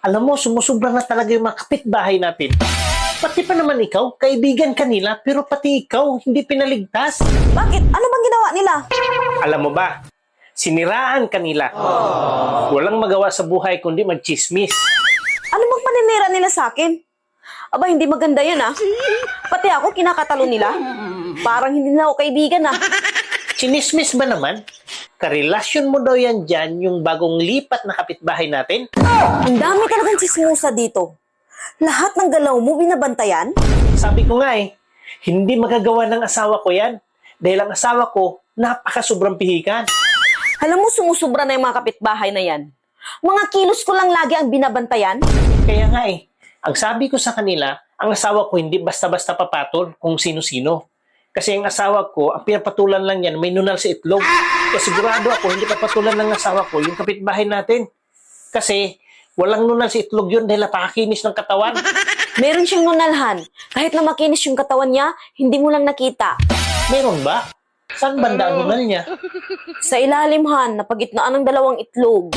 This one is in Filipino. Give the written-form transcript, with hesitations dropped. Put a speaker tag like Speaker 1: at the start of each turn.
Speaker 1: Alam mo, sumusubra na talaga yung mga kapitbahay natin. Pati pa naman ikaw, kaibigan kanila, pero pati ikaw, hindi pinaligtas.
Speaker 2: Bakit? Ano bang ginawa nila?
Speaker 1: Alam mo ba, siniraan kanila. Walang magawa sa buhay kundi magchismis.
Speaker 2: Ano bang paninira nila sa akin? Aba, hindi maganda yan ah. Pati ako, kinakatalo nila. Parang hindi na ako kaibigan ah.
Speaker 1: Chinismis ba naman? Karelasyon mo daw yan dyan yung bagong lipat na kapitbahay natin?
Speaker 2: Ang dami talagang chismosa dito. Lahat ng galaw mo binabantayan?
Speaker 1: Sabi ko nga hindi magagawa ng asawa ko yan. Dahil ang asawa ko, napaka-sobrang pihikan.
Speaker 2: Alam mo, sumusubra na yung mga kapitbahay na yan. Mga kilos ko lang lagi ang binabantayan.
Speaker 1: Kaya nga ang sabi ko sa kanila, ang asawa ko hindi basta-basta papatol kung sino-sino. Kasi ang asawa ko, ang pinapatulan lang yan, may nunal sa itlog. Kaya sigurado ako, hindi papatulan ng asawa ko yung kapitbahay natin. Kasi walang nunal sa itlog yun dahil napakakinis ng katawan.
Speaker 2: Meron siyang nunalhan. Kahit na makinis yung katawan niya, hindi mo lang nakita.
Speaker 1: Meron ba? Saan banda ang nunal niya?
Speaker 2: Sa ilalim, Han, napagitnaan ng dalawang itlog.